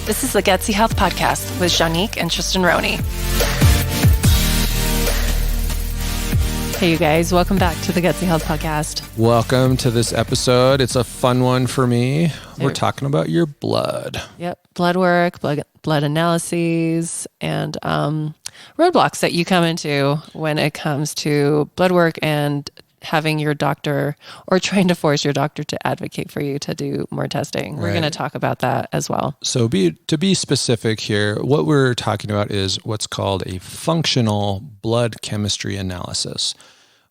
This is the Gutsy Health Podcast with Juanique and Tristan Roney. Hey, you guys. Welcome back to the Gutsy Health Podcast. Welcome to this episode. It's a fun one for me. We're talking about your blood. Yep. Blood work, blood analyses, and roadblocks that you come into when it comes to blood work and having your doctor or trying to force your doctor to advocate for you to do more testing. We're going to talk about that as well. So to be specific here, what we're talking about is what's called a functional blood chemistry analysis,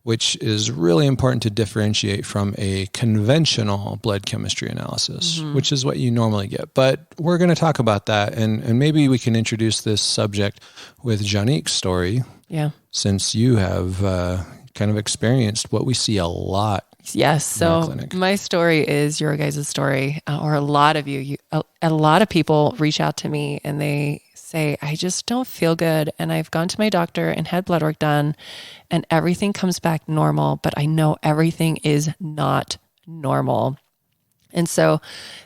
which is really important to differentiate from a conventional blood chemistry analysis, which is what you normally get. But we're going to talk about that, and maybe we can introduce this subject with Juanique's story. Yeah. Since you have kind of experienced what we see a lot. Yes. So my story is your guys' story, or a lot of you. A lot of people reach out to me and they say, I just don't feel good. And I've gone to my doctor and had blood work done and everything comes back normal, but I know everything is not normal. And so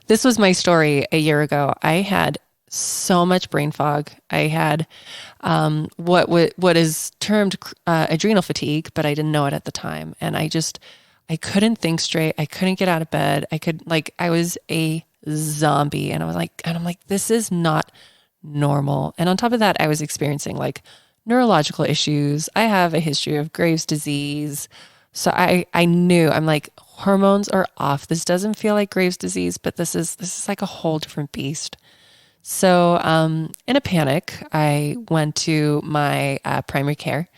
this was my story a year ago. I had so much brain fog. I had what is termed adrenal fatigue, but I didn't know it at the time. And I couldn't think straight. I couldn't get out of bed. I was a zombie. And I'm like, this is not normal. And on top of that, I was experiencing like neurological issues. I have a history of Graves' disease. So I knew, I'm like, hormones are off. This doesn't feel like Graves' disease, but this is like a whole different beast. So in a panic, I went to my primary care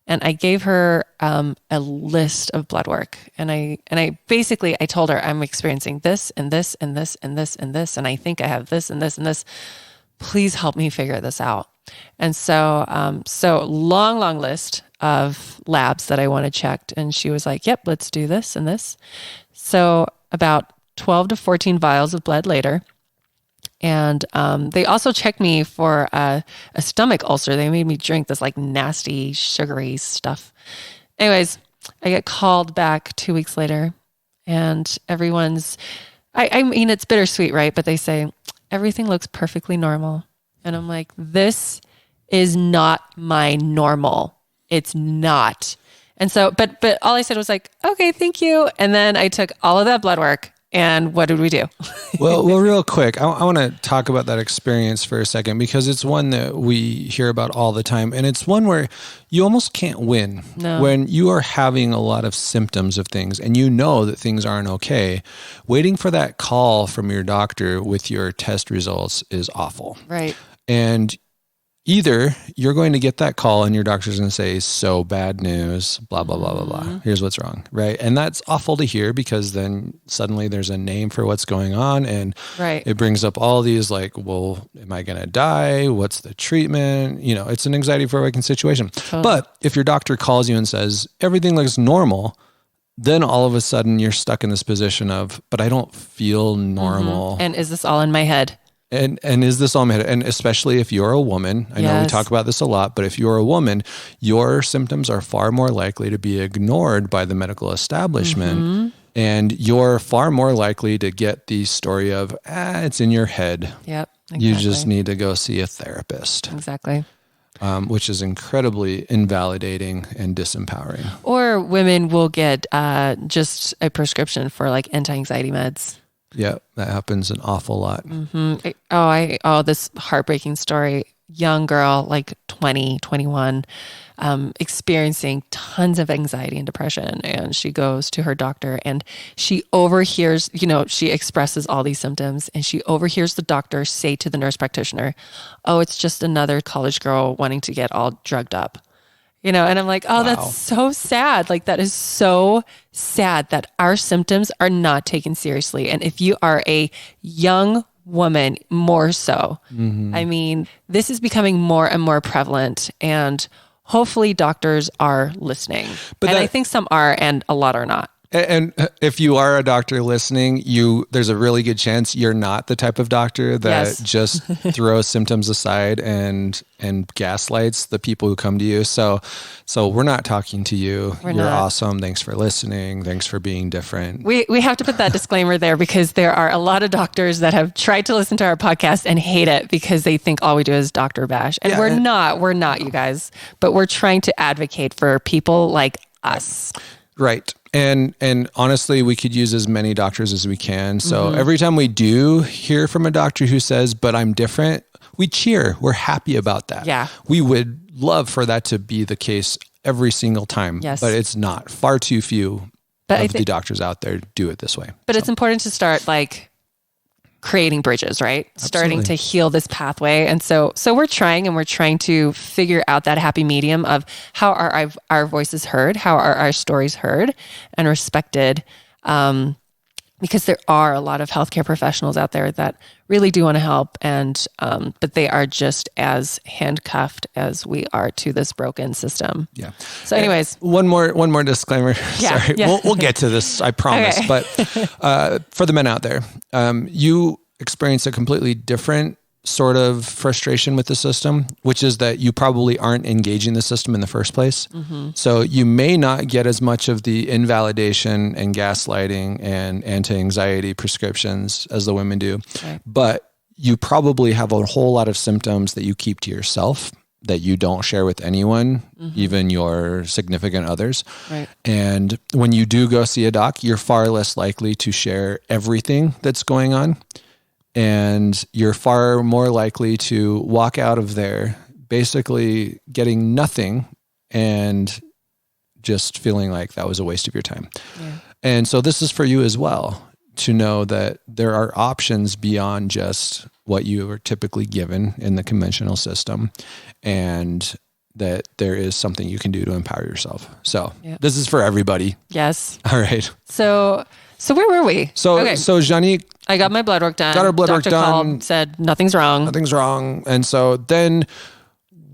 and I gave her a list of blood work. And I basically told her I'm experiencing this and this and this and this and this. And I think I have this and this and this. Please help me figure this out. And so long list of labs that I wanted checked. And she was like, yep, let's do this and this. So about 12 to 14 vials of blood later. And they also checked me for a stomach ulcer. They made me drink this like nasty, sugary stuff. Anyways, I get called back 2 weeks later and everyone's, I mean, it's bittersweet, right? But they say, everything looks perfectly normal. And I'm like, this is not my normal. It's not. And so, but all I said was like, okay, thank you. And then I took all of that blood work. And what did we do? Well, real quick, I want to talk about that experience for a second because it's one that we hear about all the time. And it's one where you almost can't win. No. When you are having a lot of symptoms of things and you know that things aren't okay, waiting for that call from your doctor with your test results is awful. Right. And either you're going to get that call and your doctor's going to say, so bad news, blah, blah, blah, blah, blah. Here's what's wrong, right? And that's awful to hear because then suddenly there's a name for what's going on and it brings up all these like, well, am I going to die? What's the treatment? You know, it's an anxiety-provoking situation. But if your doctor calls you and says, everything looks normal, then all of a sudden you're stuck in this position of, but I don't feel normal. And is this all in my head? And is this all made? And especially if you're a woman, I know we talk about this a lot, but if you're a woman, your symptoms are far more likely to be ignored by the medical establishment. And you're far more likely to get the story of, it's in your head. Yep. Exactly. You just need to go see a therapist. Exactly. Which is incredibly invalidating and disempowering. Or women will get just a prescription for like anti-anxiety meds. Yeah, that happens an awful lot. This heartbreaking story. Young girl, like 20, 21, experiencing tons of anxiety and depression. And she goes to her doctor and she overhears, she expresses all these symptoms and she overhears the doctor say to the nurse practitioner, oh, it's just another college girl wanting to get all drugged up. And I'm like, oh, wow. That's so sad. Like, that is so sad that our symptoms are not taken seriously. And if you are a young woman, more so. I mean, this is becoming more and more prevalent and hopefully doctors are listening. I think some are and a lot are not. And if you are a doctor listening, there's a really good chance you're not the type of doctor that just throws symptoms aside and gaslights the people who come to you. So we're not talking to you. You're awesome. Thanks for listening. Thanks for being different. We have to put that disclaimer there because there are a lot of doctors that have tried to listen to our podcast and hate it because they think all we do is doctor bash. And we're not, you guys, but we're trying to advocate for people like us. Right. And honestly, we could use as many doctors as we can. So every time we do hear from a doctor who says, but I'm different, we cheer. We're happy about that. Yeah. We would love for that to be the case every single time. Yes. But it's not. Far too few of the doctors out there do it this way. But it's important to start creating bridges, right? Absolutely. Starting to heal this pathway. And so we're trying to figure out that happy medium of how are our voices heard, how are our stories heard and respected. Because there are a lot of healthcare professionals out there that really do want to help, but they are just as handcuffed as we are to this broken system. Yeah. So anyways, one more disclaimer. Yeah, Sorry, yeah. We'll get to this, I promise. Okay. But for the men out there, you experience a completely different sort of frustration with the system, which is that you probably aren't engaging the system in the first place. Mm-hmm. So you may not get as much of the invalidation and gaslighting and anti-anxiety prescriptions as the women do, right. But you probably have a whole lot of symptoms that you keep to yourself that you don't share with anyone, even your significant others. Right. And when you do go see a doc, you're far less likely to share everything that's going on. And you're far more likely to walk out of there basically getting nothing and just feeling like that was a waste of your time. Yeah. And so this is for you as well, to know that there are options beyond just what you are typically given in the conventional system, and that there is something you can do to empower yourself. So This is for everybody. Yes. All right. So where were we? So Juanique, I got my blood work done. Got our blood work Doctor done. Called, said nothing's wrong. Nothing's wrong. And so then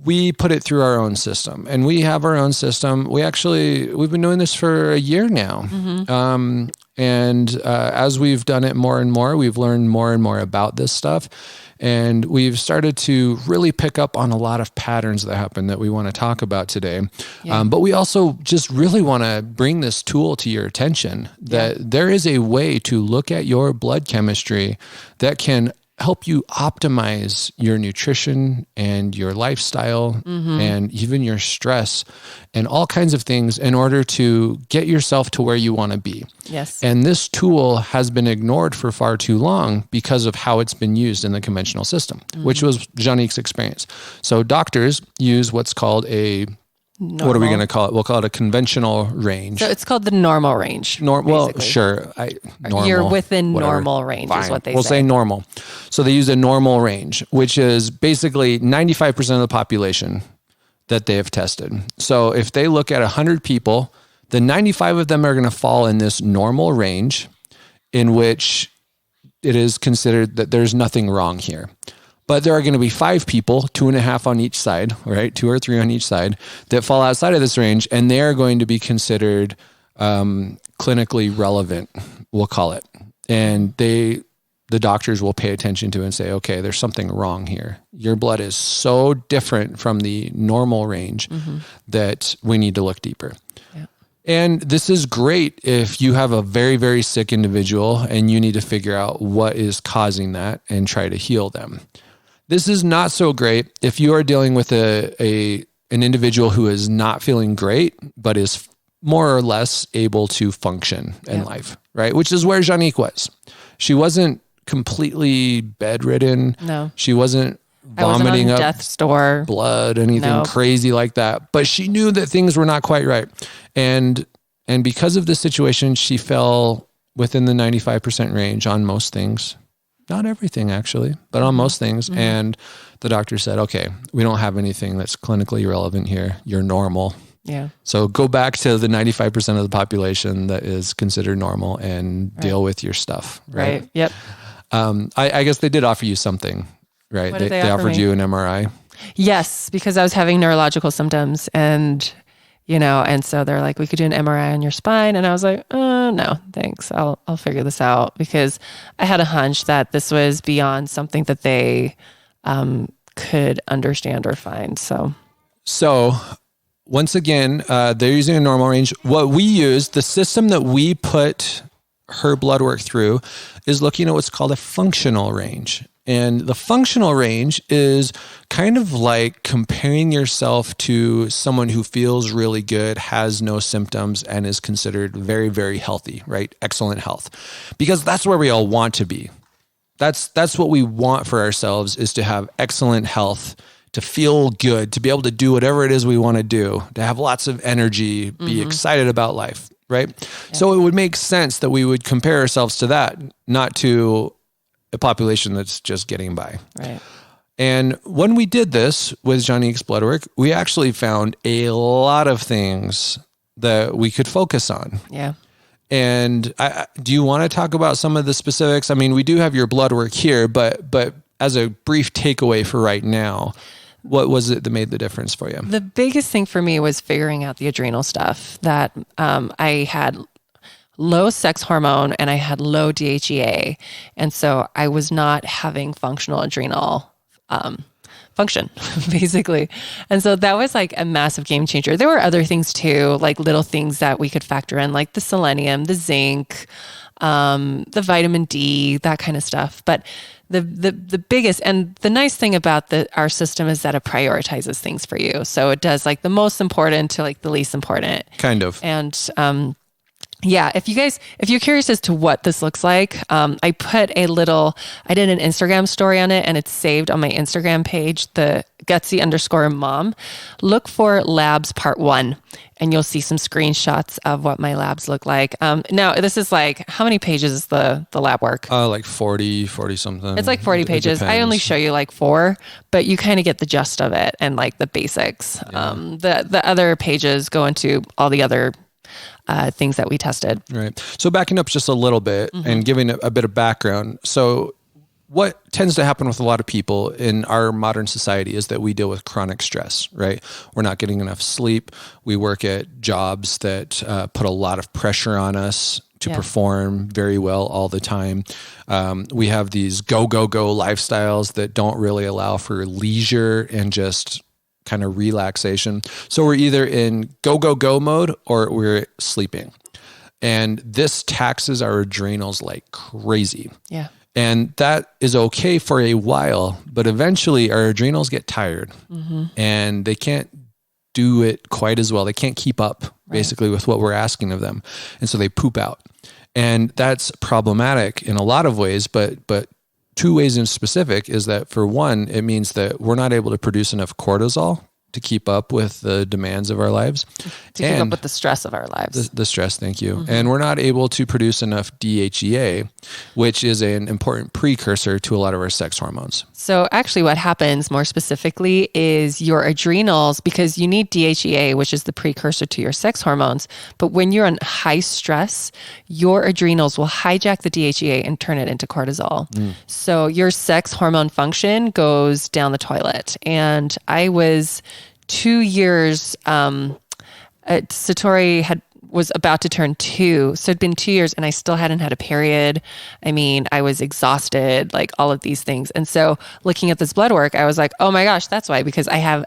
we put it through our own system, and we have our own system. We've been doing this for a year now. Mm-hmm. As we've done it more and more, we've learned more and more about this stuff. And we've started to really pick up on a lot of patterns that happen that we want to talk about today. Yeah. But we also just really want to bring this tool to your attention that there is a way to look at your blood chemistry that can help you optimize your nutrition and your lifestyle and even your stress and all kinds of things in order to get yourself to where you want to be. Yes. And this tool has been ignored for far too long because of how it's been used in the conventional system, which was Juanique's experience. So doctors use what's called a normal. What are we going to call it? We'll call it a conventional range. So it's called the normal range. Well, sure. Normal, you're within whatever. Normal range. Fine. Is what they say. We'll say normal. So they use a normal range, which is basically 95% of the population that they have tested. So if they look at 100 people, the 95 of them are going to fall in this normal range in which it is considered that there's nothing wrong here. But there are going to be 5 people, 2.5 on each side, right? 2 or 3 on each side that fall outside of this range, and they're going to be considered clinically relevant, we'll call it. And the doctors will pay attention to and say, okay, there's something wrong here. Your blood is so different from the normal range that we need to look deeper. Yeah. And this is great if you have a very, very sick individual and you need to figure out what is causing that and try to heal them. This is not so great if you are dealing with an individual who is not feeling great, but is more or less able to function in life, right? Which is where Juanique was. She wasn't completely bedridden. No. She wasn't vomiting up death's door blood, anything crazy like that. But she knew that things were not quite right. And because of this situation, she fell within the 95% range on most things. Not everything actually, but on most things. Mm-hmm. And the doctor said, okay, we don't have anything that's clinically relevant here. You're normal. Yeah. So go back to the 95% of the population that is considered normal and deal with your stuff. Right. Yep. I guess they did offer you something, right? They offered you an MRI. Yes, because I was having neurological symptoms, and and so they're like, we could do an MRI on your spine. And I was like, no, thanks. I'll figure this out, because I had a hunch that this was beyond something that they could understand or find. So once again, they're using a normal range. What we use, the system that we put her blood work through, is looking at what's called a functional range. And the functional range is kind of like comparing yourself to someone who feels really good, has no symptoms, and is considered very, very healthy, right? Excellent health. Because that's where we all want to be. That's what we want for ourselves, is to have excellent health, to feel good, to be able to do whatever it is we want to do, to have lots of energy, be excited about life, right? Yeah. So it would make sense that we would compare ourselves to that, not to a population that's just getting by. Right. And when we did this with Juanique's blood work, we actually found a lot of things that we could focus on. Yeah. And do you want to talk about some of the specifics? I mean, we do have your blood work here, but as a brief takeaway for right now, what was it that made the difference for you? The biggest thing for me was figuring out the adrenal stuff, that I had low sex hormone and I had low DHEA. And so I was not having functional adrenal function, basically. And so that was like a massive game changer. There were other things too, like little things that we could factor in, like the selenium, the zinc, the vitamin D, that kind of stuff. But the biggest, and the nice thing about our system is that it prioritizes things for you. So it does like the most important to like the least important. Kind of. And, yeah, if you're curious as to what this looks like, I did an Instagram story on it, and it's saved on my Instagram page, the Gutsy_mom. Look for labs part 1, and you'll see some screenshots of what my labs look like. Now this is like, how many pages is the lab work? Like 40 something. It's like 40 pages. I only show you like 4, but you kind of get the gist of it and like the basics. Yeah. The other pages go into all the other things that we tested. Right. So backing up just a little bit and giving a bit of background. So what tends to happen with a lot of people in our modern society is that we deal with chronic stress, right? We're not getting enough sleep. We work at jobs that put a lot of pressure on us to perform very well all the time. We have these go lifestyles that don't really allow for leisure and just kind of relaxation. So we're either in go mode or we're sleeping. And this taxes our adrenals like crazy. Yeah. And that is okay for a while, but eventually our adrenals get tired and they can't do it quite as well. They can't keep up basically with what we're asking of them. And so they poop out. And that's problematic in a lot of ways, but 2 ways in specific is that, for one, it means that we're not able to produce enough cortisol to keep up with the demands of our lives. To keep up with the stress of our lives. The stress, thank you. And we're not able to produce enough DHEA, which is an important precursor to a lot of our sex hormones. So actually what happens more specifically is your adrenals, because you need DHEA, which is the precursor to your sex hormones, but when you're in high stress, your adrenals will hijack the DHEA and turn it into cortisol. So your sex hormone function goes down the toilet. And I was 2 years, Satori was about to turn 2. So it'd been 2 years and I still hadn't had a period. I mean, I was exhausted, like all of these things. And so looking at this blood work, I was like, oh my gosh, that's why, because I have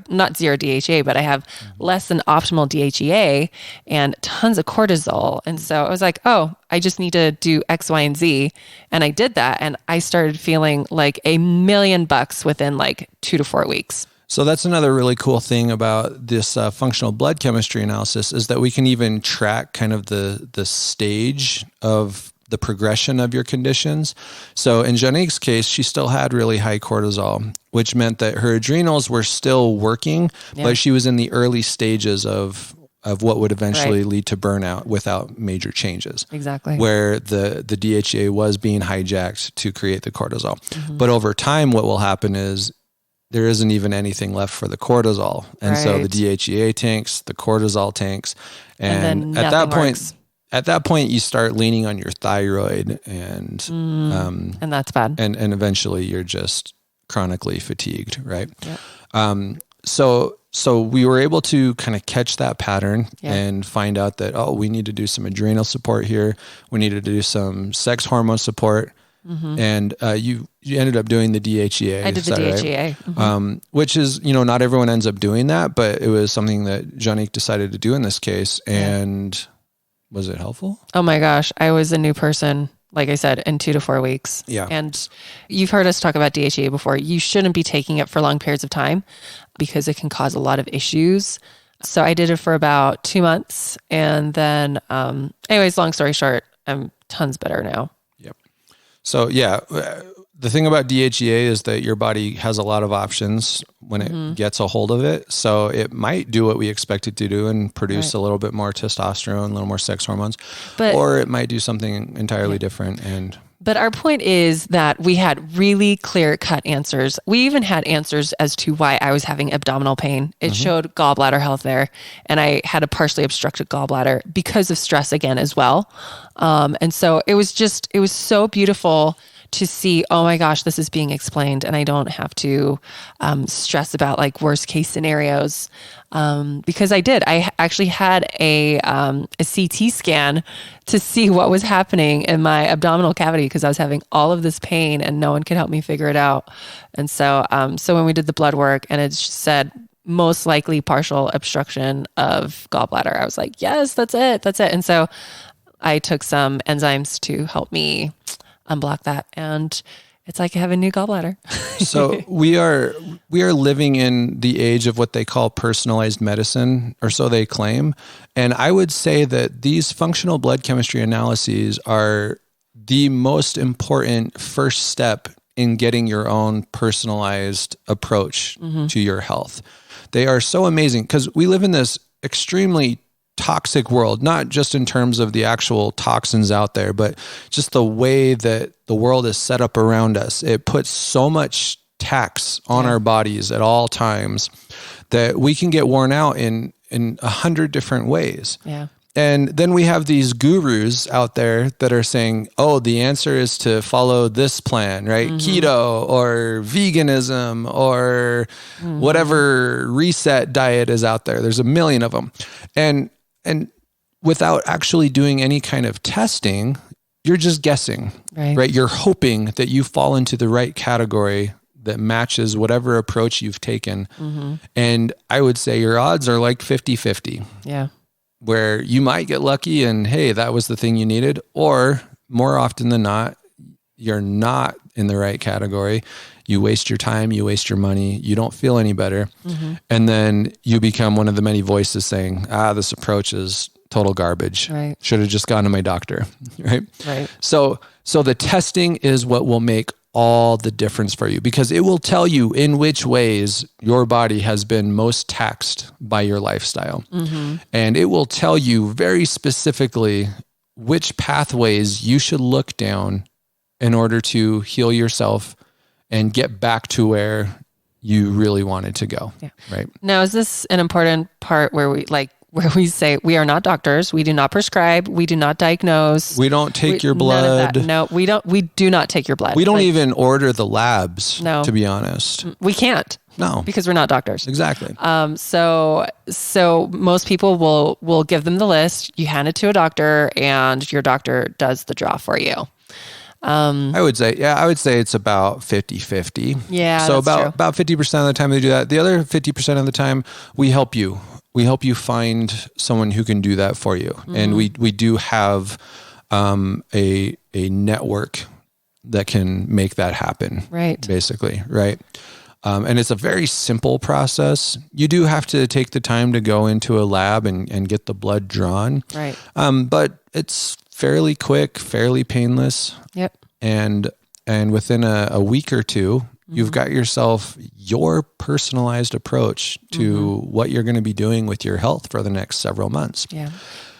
not zero DHEA, but I have less than optimal DHEA and tons of cortisol. And so I was like, oh, I just need to do X, Y, and Z. And I did that. And I started feeling like $1 million within like 2 to 4 weeks. So that's another really cool thing about this functional blood chemistry analysis, is that we can even track kind of the stage of the progression of your conditions. So in Juanique's case, she still had really high cortisol, which meant that her adrenals were still working, but she was in the early stages of what would eventually lead to burnout without major changes. Exactly. Where the DHEA was being hijacked to create the cortisol. But over time, what will happen is there isn't even anything left for the cortisol. And so the DHEA tanks, the cortisol tanks. And at that point, you start leaning on your thyroid and that's bad. And eventually you're just chronically fatigued, right? Yep. So So we were able to kind of catch that pattern Yeah. and find out that, oh, we need to do some adrenal support here. We need to do some sex hormone support. And you ended up doing the DHEA. I did the DHEA. Right? Which is, not everyone ends up doing that, but it was something that Juanique decided to do in this case. And was it helpful? Oh my gosh. I was a new person, like I said, in 2 to 4 weeks. Yeah. And you've heard us talk about DHEA before. You shouldn't be taking it for long periods of time because it can cause a lot of issues. So I did it for about 2 months. And then, anyways, long story short, I'm tons better now. Yep. So the thing about DHEA is that your body has a lot of options when it gets a hold of it. So it might do what we expect it to do and produce a little bit more testosterone, a little more sex hormones, or it might do something entirely different. But our point is that we had really clear-cut answers. We even had answers as to why I was having abdominal pain. It showed gallbladder health there, and I had a partially obstructed gallbladder because of stress again as well. And so it was so beautiful to see, oh my gosh, this is being explained, and I don't have to stress about like worst case scenarios. Because I actually had a CT scan to see what was happening in my abdominal cavity because I was having all of this pain and no one could help me figure it out. And so when we did the blood work and it said most likely partial obstruction of gallbladder, I was like, yes, that's it. And so I took some enzymes to help me unblock that, and it's like I have a new gallbladder. So we are living in the age of what they call personalized medicine, or so they claim. And I would say that these functional blood chemistry analyses are the most important first step in getting your own personalized approach to your health. They are so amazing because we live in this extremely toxic world, not just in terms of the actual toxins out there, but just the way that the world is set up around us. It puts so much tax on our bodies at all times that we can get worn out in 100 different ways. Yeah. And then we have these gurus out there that are saying, oh, the answer is to follow this plan, right? Keto or veganism or whatever reset diet is out there. There's a million of them. And without actually doing any kind of testing, you're just guessing, right? You're hoping that you fall into the right category that matches whatever approach you've taken. And I would say your odds are like 50-50. Yeah. Where you might get lucky and, hey, that was the thing you needed. Or more often than not, you're not in the right category. You waste your time, you waste your money, you don't feel any better. And then you become one of the many voices saying, this approach is total garbage. Right. Should have just gone to my doctor. Right. So the testing is what will make all the difference for you, because it will tell you in which ways your body has been most taxed by your lifestyle. And it will tell you very specifically which pathways you should look down in order to heal yourself and get back to where you really wanted to go. Yeah. Right. Now, is this an important part where we say we are not doctors, we do not prescribe, we do not diagnose, we don't take your blood? No, we do not take your blood. We don't even order the labs, to be honest. We can't. No. Because we're not doctors. Exactly. So most people will give them the list, you hand it to a doctor, and your doctor does the draw for you. I would say it's about 50-50. Yeah. So about 50% of the time they do that. The other 50% of the time we help you. We help you find someone who can do that for you. And we do have a network that can make that happen. Right. Basically. Right. And it's a very simple process. You do have to take the time to go into a lab and get the blood drawn. Right. But it's fairly quick, fairly painless. Yep. And within a week or two, you've got yourself your personalized approach to what you're going to be doing with your health for the next several months. Yeah.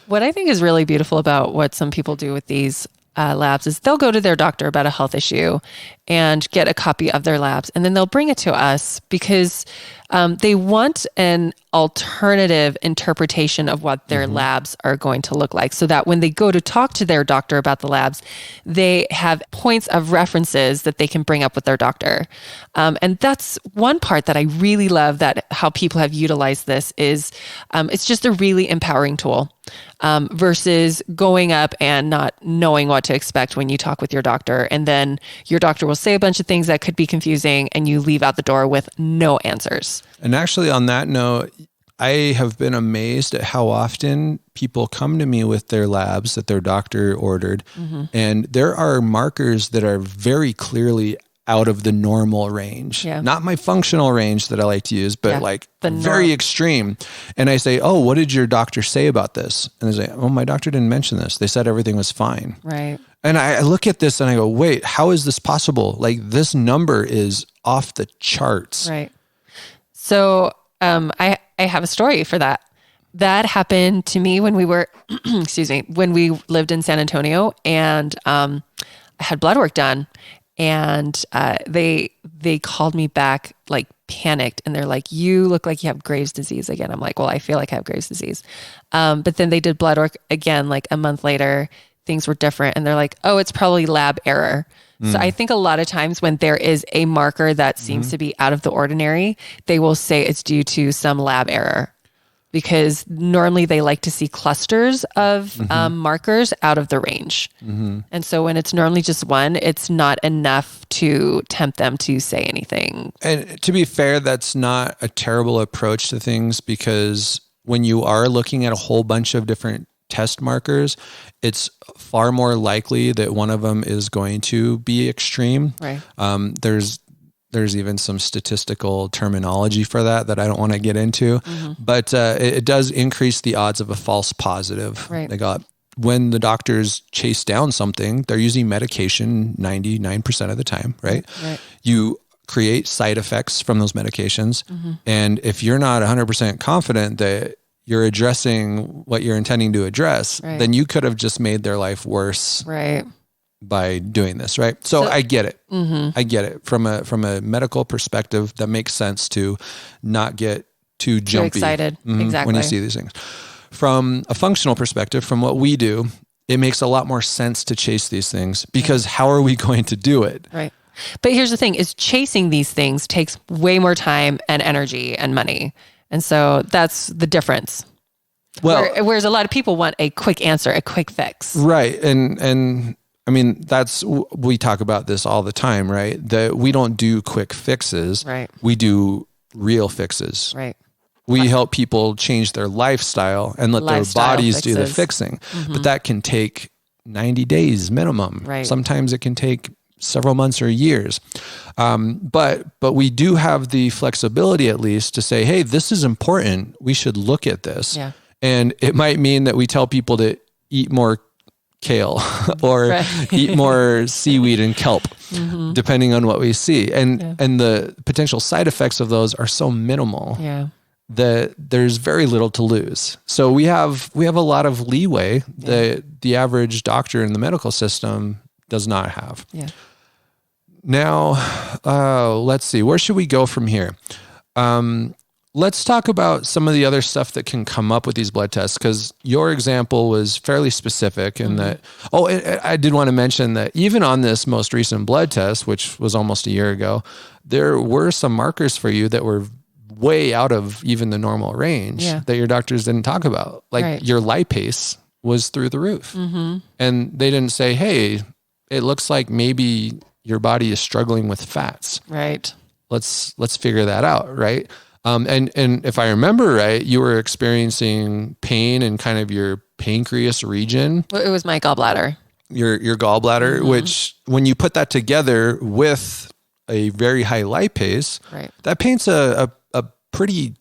What I think is really beautiful about what some people do with these labs is they'll go to their doctor about a health issue and get a copy of their labs, and then they'll bring it to us because They want an alternative interpretation of what their labs are going to look like, so that when they go to talk to their doctor about the labs, they have points of references that they can bring up with their doctor. And that's one part that I really love, that how people have utilized this is it's just a really empowering tool. Versus going up and not knowing what to expect when you talk with your doctor. And then your doctor will say a bunch of things that could be confusing and you leave out the door with no answers. And actually on that note, I have been amazed at how often people come to me with their labs that their doctor ordered. And there are markers that are very clearly out of the normal range, not my functional range that I like to use, but like very extreme. And I say, oh, what did your doctor say about this? And they say, oh, my doctor didn't mention this. They said everything was fine. Right. And I look at this and I go, wait, how is this possible? Like this number is off the charts. Right. So I have a story for that. That happened to me when we were, when we lived in San Antonio, and I had blood work done. And they called me back like panicked, and they're like, you look like you have Graves' disease again. I'm like, well, I feel like I have Graves' disease. But then they did blood work again, like a month later, things were different. And they're like, oh, it's probably lab error. So I think a lot of times when there is a marker that seems to be out of the ordinary, they will say it's due to some lab error, because normally they like to see clusters of markers out of the range. And so when it's normally just one, it's not enough to tempt them to say anything. And to be fair, that's not a terrible approach to things, because when you are looking at a whole bunch of different test markers, it's far more likely that one of them is going to be extreme. Right. There's even some statistical terminology for that I don't want to get into, but it does increase the odds of a false positive. Right. When the doctors chase down something, they're using medication 99% of the time, right? You create side effects from those medications. And if you're not 100% confident that you're addressing what you're intending to address, then you could have just made their life worse. Right. By doing this, right? So I get it. I get it from a medical perspective. That makes sense to not get too jumpy, excited, exactly, when you see these things. From a functional perspective, from what we do, it makes a lot more sense to chase these things, because how are we going to do it? Right. But here's the thing: is chasing these things takes way more time and energy and money, and so that's the difference. Well, whereas a lot of people want a quick answer, a quick fix, right? And I mean, we talk about this all the time, right? That we don't do quick fixes. Right. We do real fixes. Right. We help people change their lifestyle and let their bodies do the fixing. But that can take 90 days minimum. Right. Sometimes it can take several months or years. But we do have the flexibility, at least, to say, hey, this is important. We should look at this. Yeah. And it might mean that we tell people to eat more kale or eat more seaweed and kelp, depending on what we see. And the potential side effects of those are so minimal that there's very little to lose. So we have a lot of leeway that the average doctor in the medical system does not have. Yeah. Now, let's see, where should we go from here? Let's talk about some of the other stuff that can come up with these blood tests, because your example was fairly specific in that. Oh, I did want to mention that even on this most recent blood test, which was almost a year ago, there were some markers for you that were way out of even the normal range that your doctors didn't talk about. Like your lipase was through the roof. And they didn't say, hey, it looks like maybe your body is struggling with fats. Right. Let's figure that out, right? And if I remember right, you were experiencing pain in kind of your pancreas region. Well, it was my gallbladder. Your gallbladder, which when you put that together with a very high lipase, that paints a pretty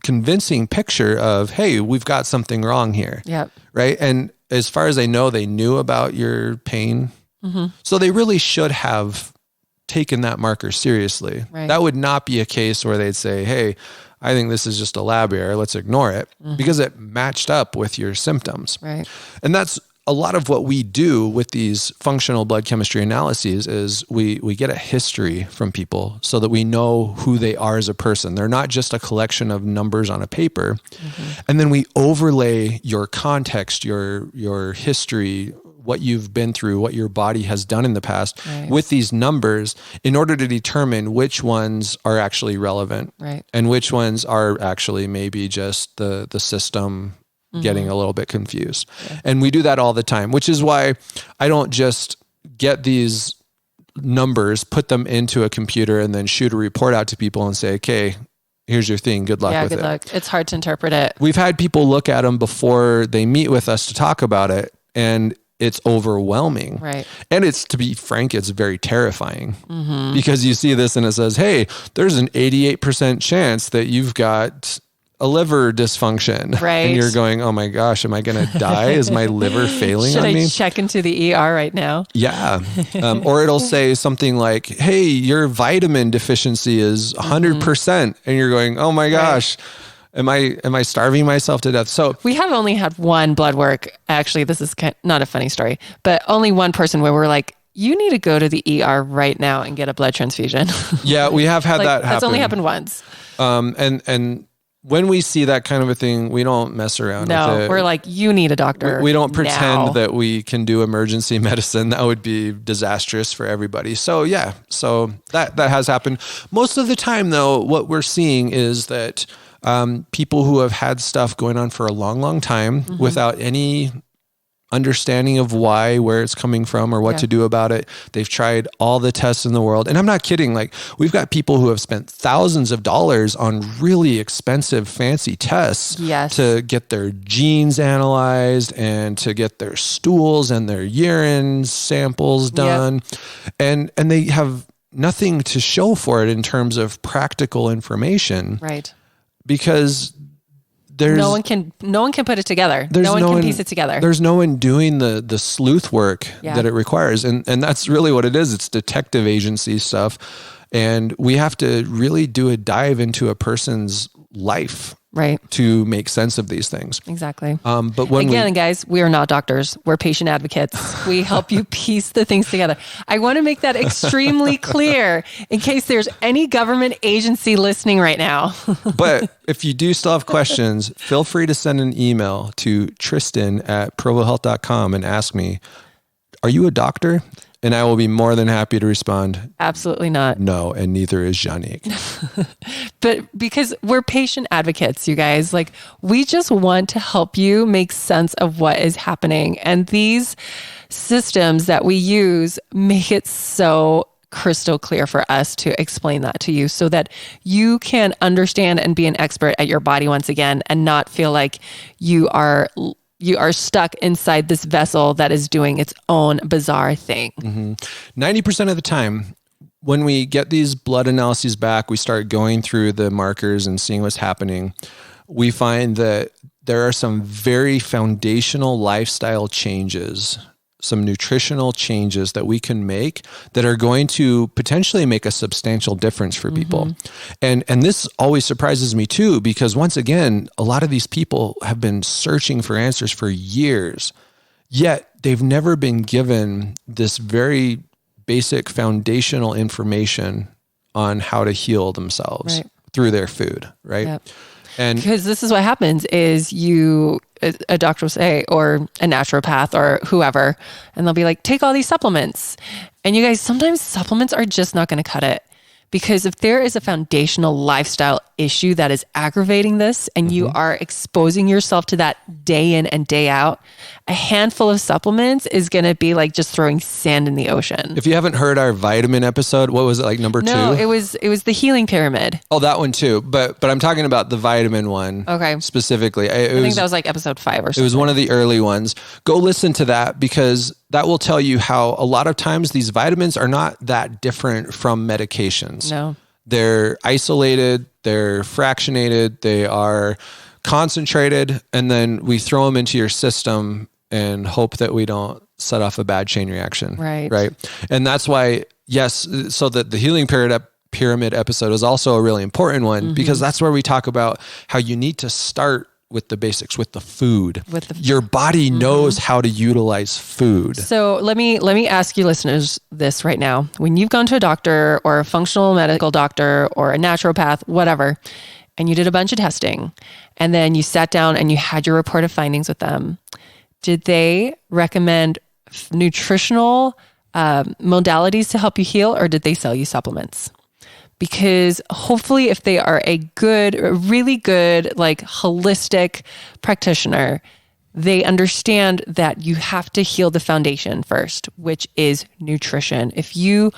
convincing picture of, hey, we've got something wrong here. Yep. Right. And as far as I know, they knew about your pain. So they really should have taken that marker seriously. Right. That would not be a case where they'd say, hey, I think this is just a lab error, let's ignore it, because it matched up with your symptoms. Right. And that's a lot of what we do with these functional blood chemistry analyses is we get a history from people so that we know who they are as a person. They're not just a collection of numbers on a paper. And then we overlay your context, your history, what you've been through, what your body has done in the past with these numbers in order to determine which ones are actually relevant and which ones are actually maybe just the system getting a little bit confused. And we do that all the time, which is why I don't just get these numbers, put them into a computer and then shoot a report out to people and say, okay, here's your thing. Good luck with it. Yeah, good luck. It's hard to interpret it. We've had people look at them before they meet with us to talk about it, and it's overwhelming. Right. And it's, to be frank, it's very terrifying because you see this and it says, hey, there's an 88% chance that you've got a liver dysfunction. Right. And you're going, oh my gosh, am I going to die? Is my liver failing on me? Should I check into the ER right now? Yeah. Or it'll say something like, hey, your vitamin deficiency is 100%. And you're going, oh my gosh. Am I starving myself to death? So we have only had one blood work. Actually, this is not a funny story, but only one person where we're like, you need to go to the ER right now and get a blood transfusion. Yeah, we have had that happen. That's only happened once. And when we see that kind of a thing, we don't mess around with it. We're like, you need a doctor. We don't pretend that we can do emergency medicine. That would be disastrous for everybody. So yeah, so that has happened. Most of the time though, what we're seeing is that people who have had stuff going on for a long, long time without any understanding of why, where it's coming from or what to do about it. They've tried all the tests in the world. And I'm not kidding. Like, we've got people who have spent thousands of dollars on really expensive, fancy tests to get their genes analyzed and to get their stools and their urine samples done. And they have nothing to show for it in terms of practical information. Right. Because no one can put it together. No one can piece it together. There's no one doing the sleuth work that it requires. And that's really what it is. It's detective agency stuff. And we have to really do a dive into a person's life to make sense of these things. Exactly. But when guys, we are not doctors. We're patient advocates. We help you piece the things together. I want to make that extremely clear in case there's any government agency listening right now. But if you do still have questions, feel free to send an email to Tristan@provohealth.com and ask me, are you a doctor? And I will be more than happy to respond. Absolutely not. No, and neither is Juanique. But because we're patient advocates, you guys, like, we just want to help you make sense of what is happening. And these systems that we use make it so crystal clear for us to explain that to you so that you can understand and be an expert at your body once again and not feel like you are stuck inside this vessel that is doing its own bizarre thing. 90% of the time, when we get these blood analyses back, we start going through the markers and seeing what's happening. We find that there are some very foundational lifestyle changes, some nutritional changes that we can make that are going to potentially make a substantial difference for people. And this always surprises me too, because once again, a lot of these people have been searching for answers for years, yet they've never been given this very basic foundational information on how to heal themselves through their food, right? Yep. And because this is what happens is a doctor will say, or a naturopath or whoever, and they'll be like, take all these supplements. And you guys, sometimes supplements are just not going to cut it. Because if there is a foundational lifestyle issue that is aggravating this and you are exposing yourself to that day in and day out, a handful of supplements is going to be like just throwing sand in the ocean. If you haven't heard our vitamin episode, what was it, like number 2? No, it was the healing pyramid. Oh, that one too. But I'm talking about the vitamin one specifically. I think that was like episode 5 or something. It was one of the early ones. Go listen to that because that will tell you how a lot of times these vitamins are not that different from medications. No. They're isolated, they're fractionated, they are concentrated, and then we throw them into your system and hope that we don't set off a bad chain reaction. Right. And that's why, yes, so that the healing pyramid episode is also a really important one because that's where we talk about how you need to start with the basics, with the food. Your body knows how to utilize food. So let me ask you listeners this right now. When you've gone to a doctor or a functional medical doctor or a naturopath, whatever, and you did a bunch of testing, and then you sat down and you had your report of findings with them, did they recommend nutritional modalities to help you heal, or did they sell you supplements? Because hopefully if they are a really good, like holistic practitioner, they understand that you have to heal the foundation first, which is nutrition. If you,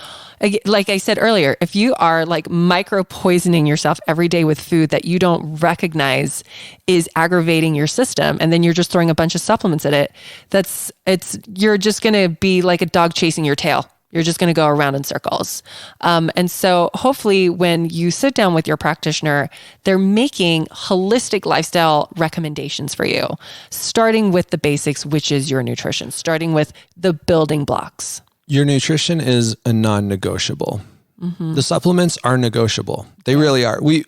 like I said earlier, if you are like micro poisoning yourself every day with food that you don't recognize is aggravating your system, and then you're just throwing a bunch of supplements at it, you're just going to be like a dog chasing your tail. You're just going to go around in circles. And so hopefully when you sit down with your practitioner, they're making holistic lifestyle recommendations for you, starting with the basics, which is your nutrition, starting with the building blocks. Your nutrition is a non-negotiable. Mm-hmm. The supplements are negotiable. They really are. We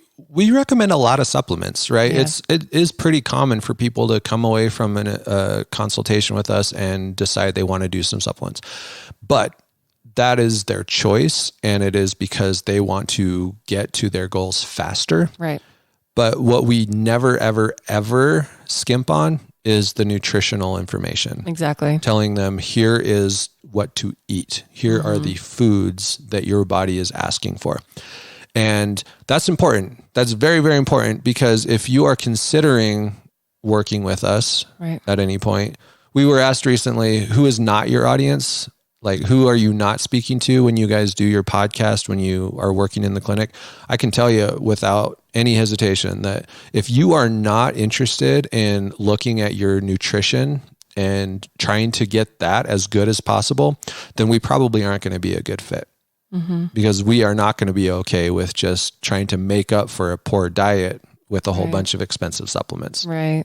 recommend a lot of supplements, right? Yeah. It is pretty common for people to come away from a consultation with us and decide they want to do some supplements. But that is their choice, and it is because they want to get to their goals faster. Right. But what we never, ever, ever skimp on is the nutritional information. Exactly. Telling them, here is what to eat. Here are the foods that your body is asking for. And that's important. That's very, very important, because if you are considering working with us at any point, we were asked recently, who is not your audience? Like, who are you not speaking to when you guys do your podcast, when you are working in the clinic? I can tell you without any hesitation that if you are not interested in looking at your nutrition and trying to get that as good as possible, then we probably aren't going to be a good fit. Mm-hmm. Because we are not going to be okay with just trying to make up for a poor diet with a whole bunch of expensive supplements. Right.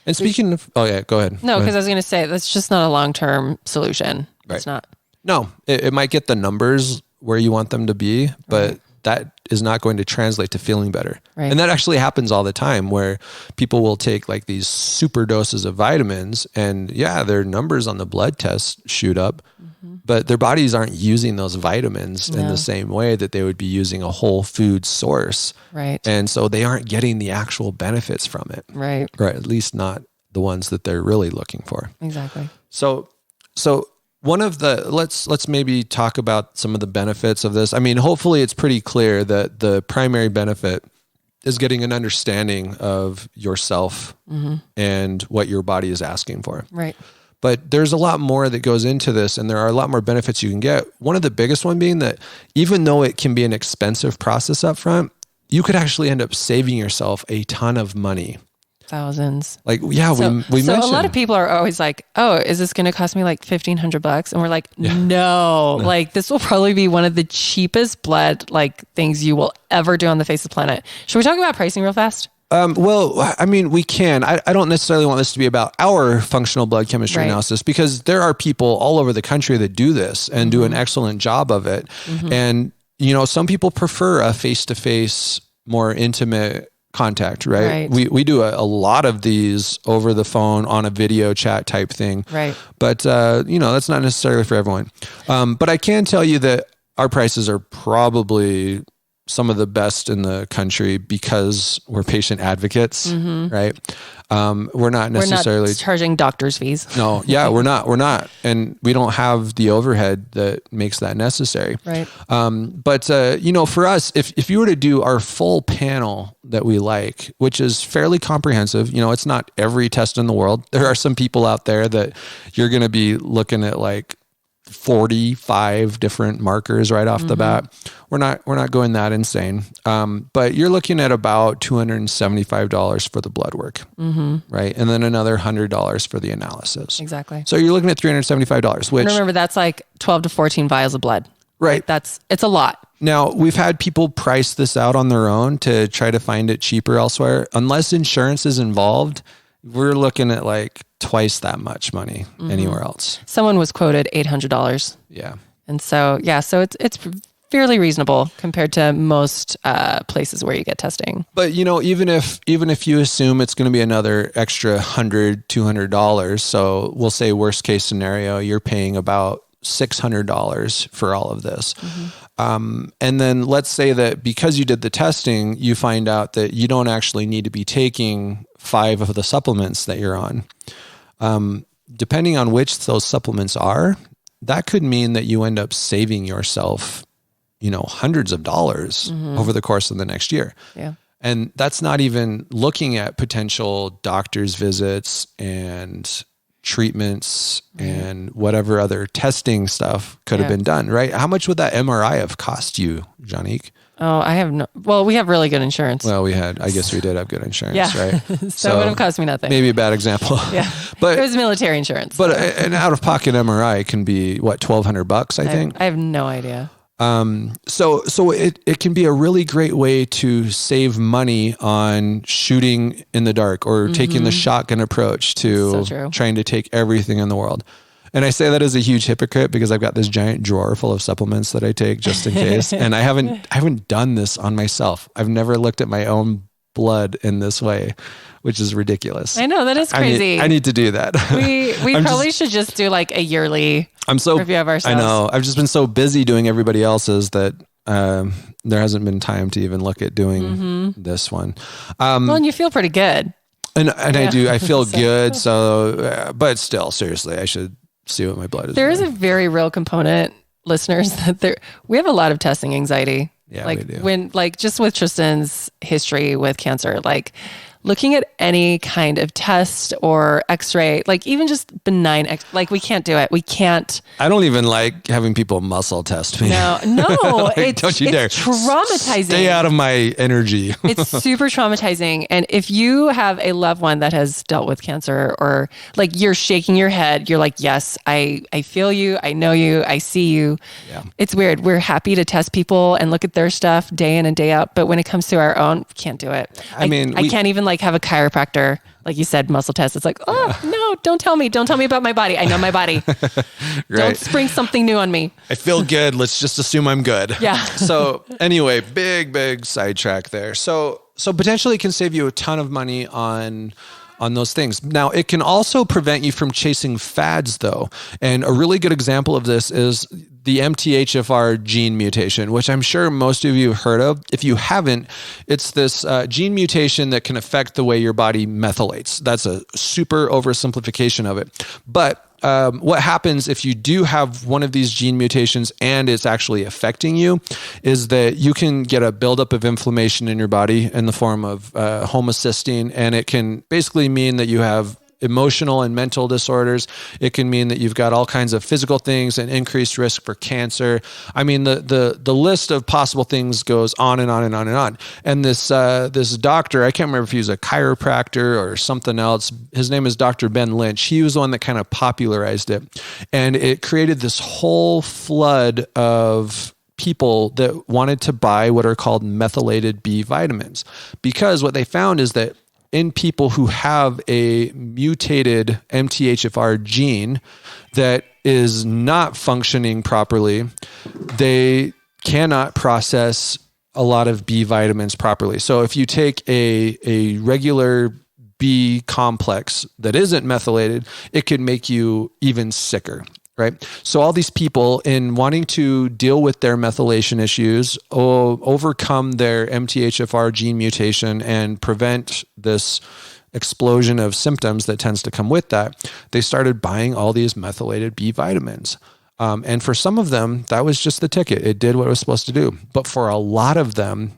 And speaking of, go ahead. No, because I was going to say, that's just not a long-term solution. Right. It's not. No, it might get the numbers where you want them to be, but that is not going to translate to feeling better. Right. And that actually happens all the time, where people will take like these super doses of vitamins, and their numbers on the blood test shoot up, but their bodies aren't using those vitamins in the same way that they would be using a whole food source. Right. And so they aren't getting the actual benefits from it. Right. Or at least not the ones that they're really looking for. Exactly. So one of the, let's maybe talk about some of the benefits of this. I mean, hopefully it's pretty clear that the primary benefit is getting an understanding of yourself and what your body is asking for. Right. But there's a lot more that goes into this, and there are a lot more benefits you can get. One of the biggest one being that even though it can be an expensive process up front, you could actually end up saving yourself a ton of money. Thousands. Like, we mentioned. So a lot of people are always like, oh, is this going to cost me like $1,500? And we're like, no, like this will probably be one of the cheapest blood like things you will ever do on the face of the planet. Should we talk about pricing real fast? Well, I mean, we can. I don't necessarily want this to be about our functional blood chemistry analysis, because there are people all over the country that do this and do an excellent job of it. And, some people prefer a face-to-face, more intimate contact, right? We do a lot of these over the phone on a video chat type thing. Right. But, that's not necessarily for everyone. But I can tell you that our prices are probably some of the best in the country because we're patient advocates, right? We're not necessarily charging doctors' fees. No, we're not. And we don't have the overhead that makes that necessary. Right. But for us, if you were to do our full panel that we like, which is fairly comprehensive, it's not every test in the world. There are some people out there that you're going to be looking at like 45 different markers right off the bat. We're not going that insane. But you're looking at about $275 for the blood work, right? And then another $100 for the analysis. Exactly. So you're looking at $375, which, and remember, that's like 12 to 14 vials of blood. Right. Like it's a lot. Now, we've had people price this out on their own to try to find it cheaper elsewhere. Unless insurance is involved, we're looking at like twice that much money anywhere else. Someone was quoted $800. Yeah. And so, so it's fairly reasonable compared to most places where you get testing. But even if you assume it's going to be another extra $100, $200, so we'll say worst case scenario, you're paying about $600 for all of this. And then let's say that because you did the testing, you find out that you don't actually need to be taking 5 of the supplements that you're on. Depending on which those supplements are, that could mean that you end up saving yourself, hundreds of dollars over the course of the next year. Yeah. And that's not even looking at potential doctor's visits and treatments and whatever other testing stuff could have been done, right? How much would that MRI have cost you, Juanique? Oh, we have really good insurance. Well, I guess we did have good insurance, right? So it would have cost me nothing. Maybe a bad example. Yeah. But it was military insurance. But an out-of-pocket MRI can be what, $1,200, I think? I have no idea. So it can be a really great way to save money on shooting in the dark or taking the shotgun approach to trying to take everything in the world. And I say that as a huge hypocrite because I've got this giant drawer full of supplements that I take just in case. And I haven't done this on myself. I've never looked at my own blood in this way, which is ridiculous. I know, that is crazy. I need to do that. We probably should just do like a yearly review of ourselves. I know. I've just been so busy doing everybody else's that there hasn't been time to even look at doing this one. Well, and you feel pretty good. And I do. I feel good. So, but still, seriously, I should see what my blood is. There is a very real component, listeners, that we have a lot of testing anxiety. Yeah, like we do. Just with Tristan's history with cancer, like looking at any kind of test or x-ray, like even just benign, like we can't do it. We can't. I don't even like having people muscle test me. No, like, don't you dare. Traumatizing. Stay out of my energy. It's super traumatizing. And if you have a loved one that has dealt with cancer or like you're shaking your head, you're like, yes, I feel you. I know you. I see you. Yeah. It's weird. We're happy to test people and look at their stuff day in and day out. But when it comes to our own, we can't do it. I can't even like have a chiropractor, like you said, muscle test. It's like, no, don't tell me about my body. I know my body. Right. Don't spring something new on me. I feel good. Let's just assume I'm good. Yeah. So anyway, big sidetrack there. So potentially it can save you a ton of money on those things. Now, it can also prevent you from chasing fads, though. And a really good example of this is the MTHFR gene mutation, which I'm sure most of you have heard of. If you haven't, it's this gene mutation that can affect the way your body methylates. That's a super oversimplification of it. But what happens if you do have one of these gene mutations and it's actually affecting you is that you can get a buildup of inflammation in your body in the form of homocysteine, and it can basically mean that you have emotional and mental disorders. It can mean that you've got all kinds of physical things and increased risk for cancer. I mean, the list of possible things goes on and on and on and on. And this doctor, I can't remember if he was a chiropractor or something else. His name is Dr. Ben Lynch. He was the one that kind of popularized it. And it created this whole flood of people that wanted to buy what are called methylated B vitamins. Because what they found is that in people who have a mutated MTHFR gene that is not functioning properly, they cannot process a lot of B vitamins properly. So if you take a regular B complex that isn't methylated, it could make you even sicker. Right. So all these people, in wanting to deal with their methylation issues, overcome their MTHFR gene mutation and prevent this explosion of symptoms that tends to come with that, they started buying all these methylated B vitamins. And for some of them, that was just the ticket. It did what it was supposed to do. But for a lot of them,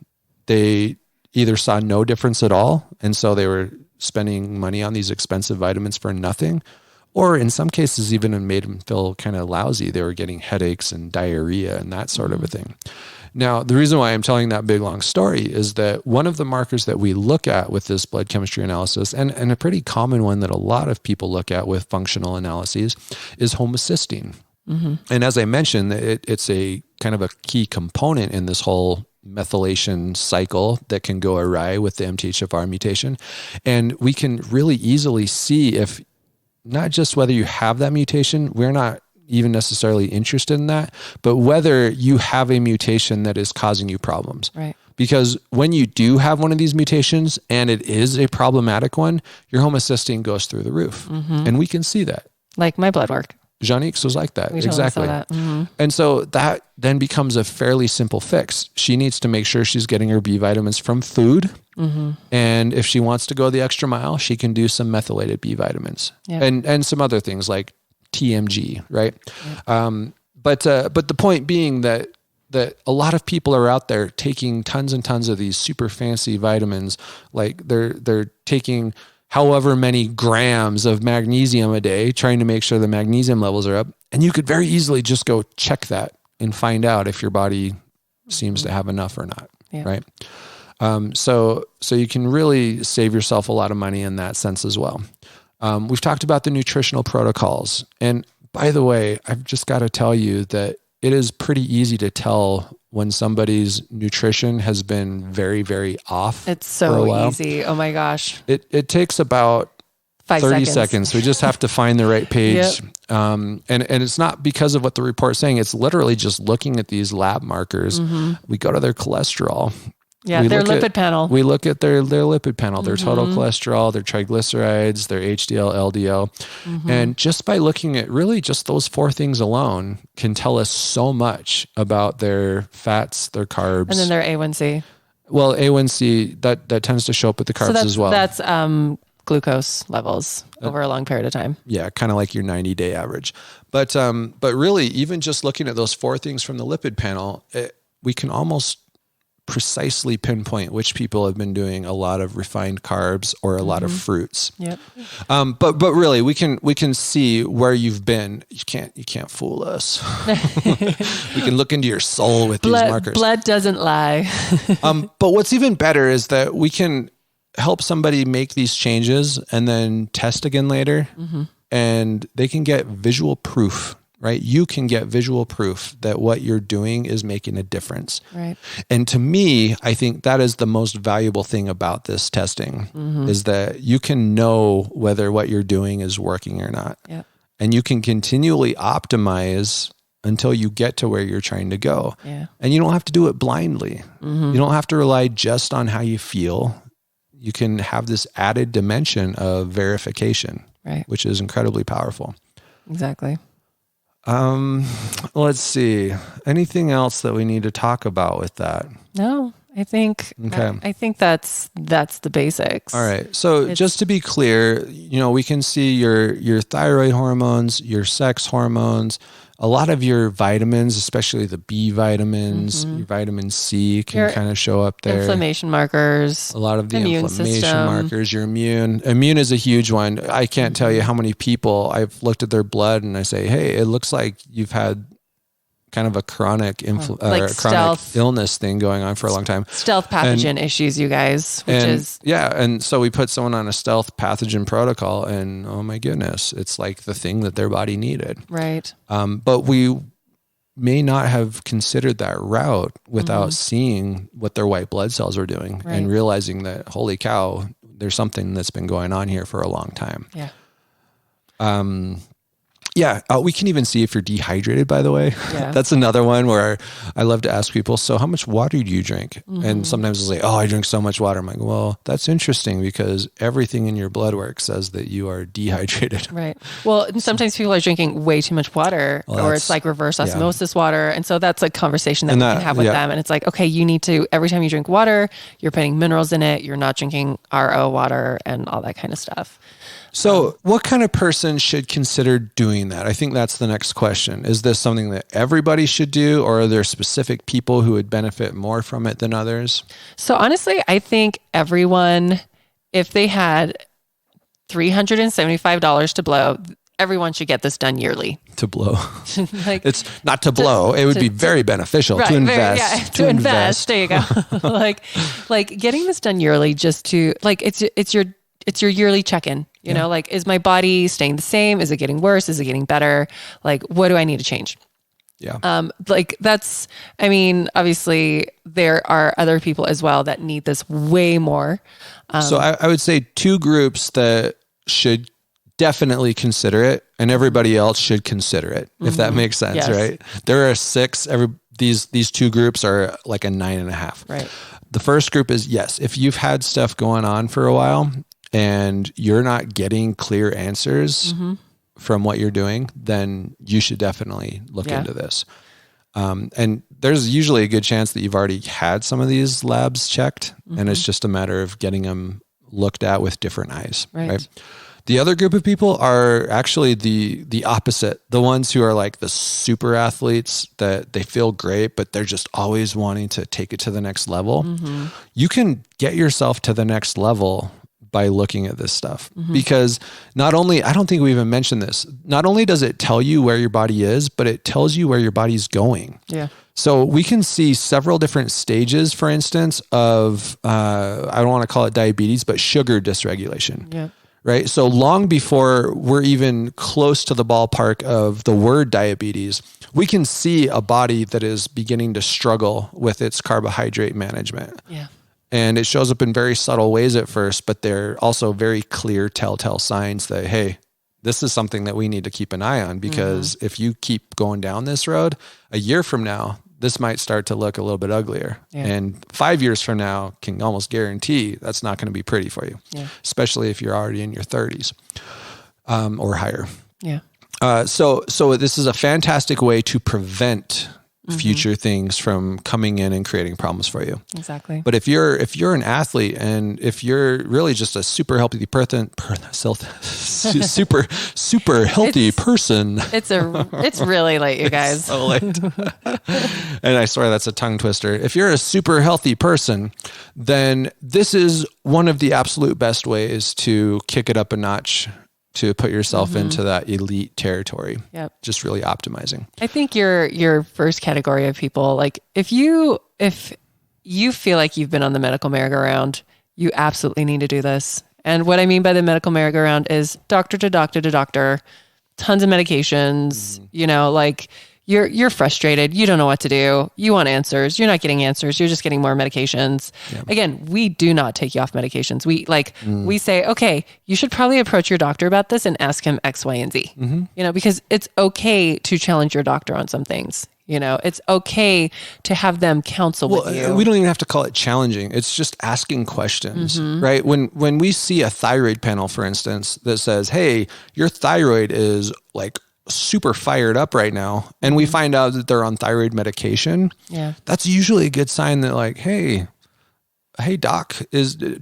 they either saw no difference at all, and so they were spending money on these expensive vitamins for nothing, or in some cases, even it made them feel kind of lousy. They were getting headaches and diarrhea and that sort of a thing. Now, the reason why I'm telling that big, long story is that one of the markers that we look at with this blood chemistry analysis, and a pretty common one that a lot of people look at with functional analyses, is homocysteine. Mm-hmm. And as I mentioned, it's a kind of a key component in this whole methylation cycle that can go awry with the MTHFR mutation. And we can really easily see if not just whether you have that mutation, we're not even necessarily interested in that, but whether you have a mutation that is causing you problems. Right. Because when you do have one of these mutations and it is a problematic one, your homocysteine goes through the roof. And we can see that. Like my blood work. Juanique's was like that. We totally exactly. saw that. And so that then becomes a fairly simple fix. She needs to make sure she's getting her B vitamins from food. And if she wants to go the extra mile, she can do some methylated B vitamins and some other things like TMG, right? But the point being that a lot of people are out there taking tons and tons of these super fancy vitamins. Like they're taking however many grams of magnesium a day, trying to make sure the magnesium levels are up. And you could very easily just go check that and find out if your body seems to have enough or not. Right. So you can really save yourself a lot of money in that sense as well. We've talked about the nutritional protocols. And by the way, I've just got to tell you that it is pretty easy to tell when somebody's nutrition has been very, very off. It's so easy. Oh my gosh. It takes about 30 seconds. We just have to find the right page. And it's not because of what the report's saying. It's literally just looking at these lab markers. We go to their cholesterol. Yeah, their lipid panel. We look at their lipid panel, their total cholesterol, their triglycerides, their HDL, LDL. And just by looking at really just those 4 things alone can tell us so much about their fats, their carbs. And then their A1C. Well, A1C, that tends to show up with the carbs as well. That's glucose levels over a long period of time. Yeah, kind of like your 90-day average. But really, even just looking at those 4 things from the lipid panel, we can almost precisely pinpoint which people have been doing a lot of refined carbs or a lot of fruits. But really we can see where you've been. You can't fool us. We can look into your soul with these markers. Blood doesn't lie. But what's even better is that we can help somebody make these changes and then test again later, and they can get visual proof. Right? You can get visual proof that what you're doing is making a difference. Right. And to me, I think that is the most valuable thing about this testing is that you can know whether what you're doing is working or not. Yep. And you can continually optimize until you get to where you're trying to go. Yeah. And you don't have to do it blindly. You don't have to rely just on how you feel. You can have this added dimension of verification, which is incredibly powerful. Exactly. Let's see. Anything else that we need to talk about with that? No, I think that's the basics. All right. So just to be clear, we can see your thyroid hormones, your sex hormones, a lot of your vitamins, especially the B vitamins, your vitamin C can kind of show up there. Inflammation markers. A lot of the inflammation markers, your immune. Immune is a huge one. I can't tell you how many people I've looked at their blood and I say, hey, it looks like you've had kind of a chronic chronic illness thing going on for a long time. Stealth pathogen issues, you guys, and so we put someone on a stealth pathogen protocol and oh my goodness, it's like the thing that their body needed. Right. But we may not have considered that route without seeing what their white blood cells are doing and realizing that, holy cow, there's something that's been going on here for a long time. We can even see if you're dehydrated, by the way. That's another one where I love to ask people, so how much water do you drink? And sometimes they'll say, oh, I drink so much water. I'm like, well, that's interesting because everything in your blood work says that you are dehydrated. Right. Well, sometimes people are drinking way too much water or it's like reverse osmosis water. And so that's a conversation that we can have with them. And it's like, okay, you need to, every time you drink water, you're putting minerals in it. You're not drinking RO water and all that kind of stuff. So what kind of person should consider doing that? I think that's the next question. Is this something that everybody should do, or are there specific people who would benefit more from it than others? So honestly, I think everyone, if they had $375 to blow, everyone should get this done yearly. To blow. It's not to blow. It would be very beneficial to invest. To invest. There you go. like getting this done yearly just to, like, it's your yearly check-in. You know, like, is my body staying the same? Is it getting worse? Is it getting better? Like, what do I need to change? Like that's, I mean, obviously there are other people as well that need this way more. So I would say 2 groups that should definitely consider it, and everybody else should consider it, if that makes sense, yes. Right? There are 6. These 2 groups are like a 9.5. Right. The first group is, yes, if you've had stuff going on for a while and you're not getting clear answers from what you're doing, then you should definitely look into this. And there's usually a good chance that you've already had some of these labs checked, and it's just a matter of getting them looked at with different eyes, right? The other group of people are actually the opposite. The ones who are like the super athletes that they feel great, but they're just always wanting to take it to the next level. You can get yourself to the next level by looking at this stuff, because not only, I don't think we even mentioned this, not only does it tell you where your body is, but it tells you where your body's going. Yeah. So we can see several different stages, for instance, of, I don't want to call it diabetes, but sugar dysregulation. Yeah. Right. So long before we're even close to the ballpark of the word diabetes, we can see a body that is beginning to struggle with its carbohydrate management. Yeah. And it shows up in very subtle ways at first, but they're also very clear telltale signs that, hey, this is something that we need to keep an eye on, because if you keep going down this road, a year from now, this might start to look a little bit uglier. Yeah. And 5 years from now, can almost guarantee that's not going to be pretty for you, especially if you're already in your 30s or higher. Yeah. So this is a fantastic way to prevent future things from coming in and creating problems for you. Exactly. But if you're an athlete, and if you're really just a super healthy person, super healthy person, it's really late, you guys. So late. And I swear that's a tongue twister. If you're a super healthy person, then this is one of the absolute best ways to kick it up a notch, to put yourself into that elite territory. Yep. Just really optimizing. I think your first category of people, like if you feel like you've been on the medical merry-go-round, you absolutely need to do this. And what I mean by the medical merry-go-round is doctor to doctor to doctor, tons of medications, like you're frustrated. You don't know what to do. You want answers. You're not getting answers. You're just getting more medications. Yeah. Again, we do not take you off medications. We say, okay, you should probably approach your doctor about this and ask him X, Y, and Z, because it's okay to challenge your doctor on some things. It's okay to have them counsel with you. We don't even have to call it challenging. It's just asking questions, right? When we see a thyroid panel, for instance, that says, hey, your thyroid is like super fired up right now, and we find out that they're on thyroid medication, that's usually a good sign that, like, hey doc,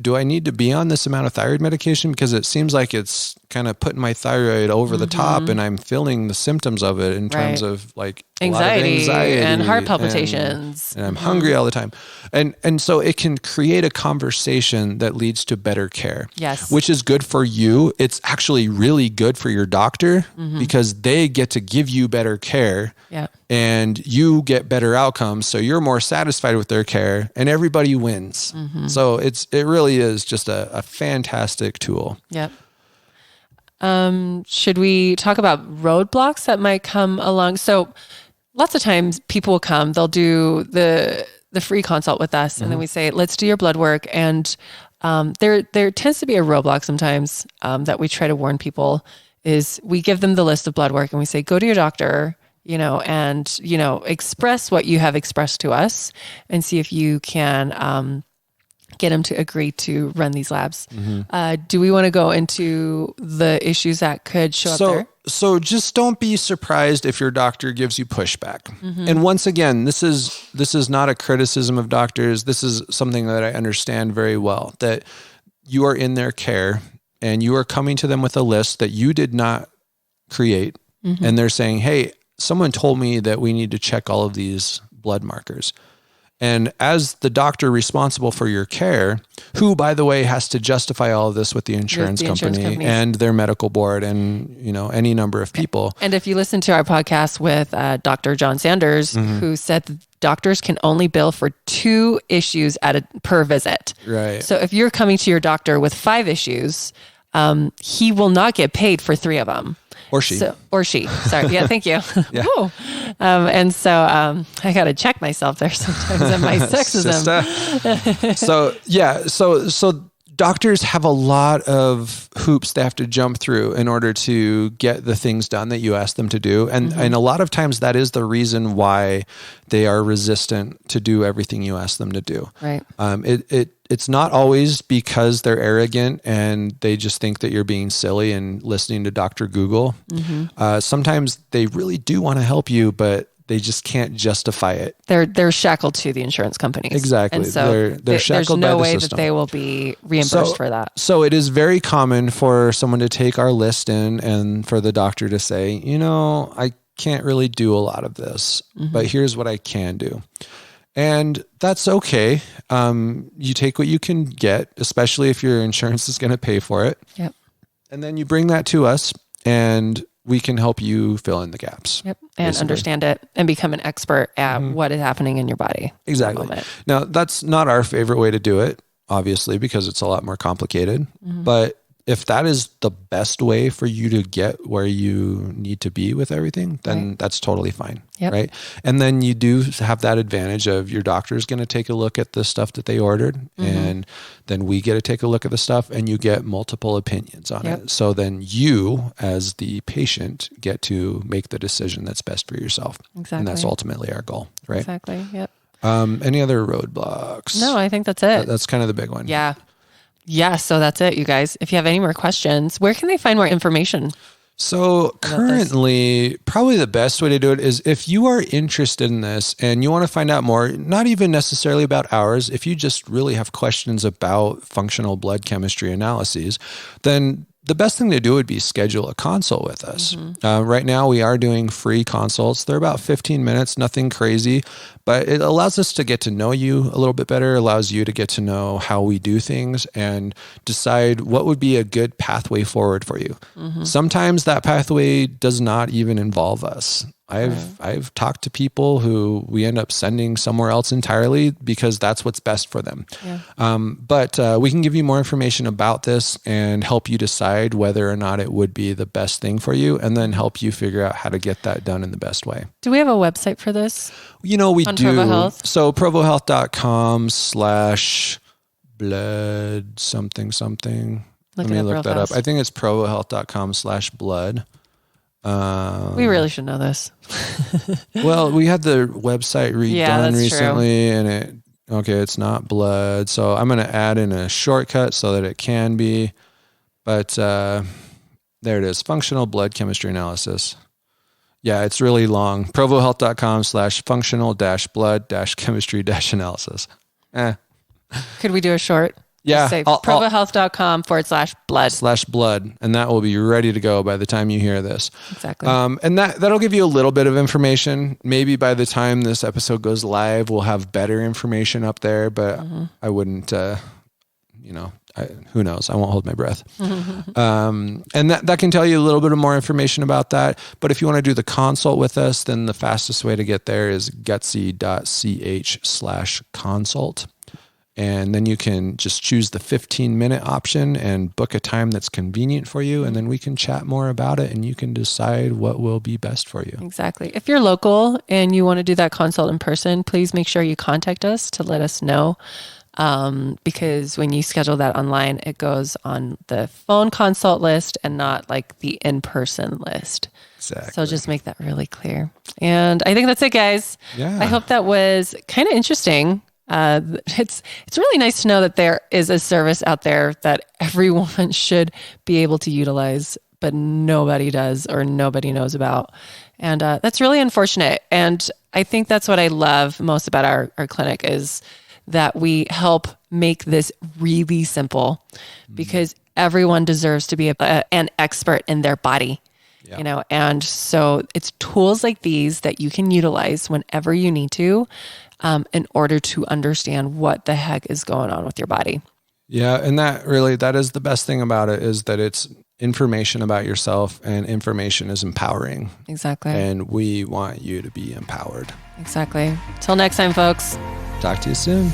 do I need to be on this amount of thyroid medication? Because it seems like it's kind of putting my thyroid over the top, and I'm feeling the symptoms of it in terms of like anxiety and heart palpitations, and I'm hungry all the time. And so it can create a conversation that leads to better care. Yes. Which is good for you. It's actually really good for your doctor, because they get to give you better care. Yeah. And you get better outcomes. So you're more satisfied with their care, and everybody wins. So it really is just a fantastic tool. Yep. Should we talk about roadblocks that might come along? So lots of times people will come, they'll do the free consult with us, and then we say, let's do your blood work. And there tends to be a roadblock sometimes that we try to warn people is we give them the list of blood work and we say, go to your doctor, and express what you have expressed to us and see if you can get them to agree to run these labs. Do we want to go into the issues that could show up there? So just don't be surprised if your doctor gives you pushback. And once again, this is not a criticism of doctors. This is something that I understand very well, that you are in their care and you are coming to them with a list that you did not create. And they're saying, hey, someone told me that we need to check all of these blood markers. And as the doctor responsible for your care, who, by the way, has to justify all of this with the insurance company and their medical board and, any number of people. And if you listen to our podcast with Dr. John Sanders, who said that doctors can only bill for 2 issues per visit. Right. So if you're coming to your doctor with 5 issues, he will not get paid for 3 of them. Or she. Sorry. Yeah, thank you. And so I got to check myself there sometimes and my sexism. So doctors have a lot of hoops they have to jump through in order to get the things done that you ask them to do. And a lot of times that is the reason why they are resistant to do everything you ask them to do. Right. It's not always because they're arrogant and they just think that you're being silly and listening to Dr. Google. Sometimes they really do want to help you, but they just can't justify it. They're shackled to the insurance companies. Exactly. And so they're shackled by the system. There's no way that they will be reimbursed for that. So it is very common for someone to take our list in and for the doctor to say, you know, I can't really do a lot of this, but here's what I can do. And that's okay. You take what you can get, especially if your insurance is going to pay for it. Yep. And then you bring that to us and we can help you fill in the gaps. Yep. And basically understand it and become an expert at what is happening in your body. Exactly. Now, that's not our favorite way to do it, obviously, because it's a lot more complicated. But if that is the best way for you to get where you need to be with everything, then that's totally fine. Right. And then you do have that advantage of your doctor is going to take a look at the stuff that they ordered. And then we get to take a look at the stuff and you get multiple opinions on it. So then you, as the patient, get to make the decision that's best for yourself. Exactly. And that's ultimately our goal. Right. Exactly. Yep. Any other roadblocks? No, I think that's it. That's kind of the big one. Yeah. Yeah, so that's it, you guys. If you have any more questions, where can they find more information? So currently, probably the best way to do it is if you are interested in this and you want to find out more, not even necessarily about ours, if you just really have questions about functional blood chemistry analyses, then the best thing to do would be schedule a consult with us. Right now, we are doing free consults. They're about 15 minutes, nothing crazy, but it allows us to get to know you a little bit better, allows you to get to know how we do things and decide what would be a good pathway forward for you. Sometimes that pathway does not even involve us. I've talked to people who we end up sending somewhere else entirely because that's what's best for them. But we can give you more information about this and help you decide whether or not it would be the best thing for you and then help you figure out how to get that done in the best way. Do we have a website for this? You know, we on do. Provo Health? So provohealth.com/blood something. Let me look that up. I think it's provohealth.com/blood. We really should know this. Well, we had the website redone recently and it's not blood. So I'm going to add in a shortcut so that it can be, but there it is. Functional blood chemistry analysis. Yeah, it's really long. provohealth.com/functional-blood-chemistry-analysis. Could we do a short? Yeah. Say provohealth.com/blood. And that will be ready to go by the time you hear this. Exactly. And that'll give you a little bit of information. Maybe by the time this episode goes live, we'll have better information up there, but I wouldn't, who knows? I won't hold my breath. And that can tell you a little bit of more information about that. But if you want to do the consult with us, then the fastest way to get there is gutsy.ch/consult. And then you can just choose the 15-minute option and book a time that's convenient for you. And then we can chat more about it and you can decide what will be best for you. Exactly. If you're local and you want to do that consult in person, please make sure you contact us to let us know. Because when you schedule that online, it goes on the phone consult list and not like the in-person list. Exactly. So just make that really clear. And I think that's it, guys. Yeah. I hope that was kind of interesting. It's really nice to know that there is a service out there that everyone should be able to utilize, but nobody does or nobody knows about. And that's really unfortunate. And I think that's what I love most about our clinic is that we help make this really simple because everyone deserves to be an expert in their body. Yeah. And so it's tools like these that you can utilize whenever you need to, in order to understand what the heck is going on with your body. Yeah. And that is the best thing about it is that it's information about yourself and information is empowering. Exactly. And we want you to be empowered. Exactly. Till next time, folks. Talk to you soon.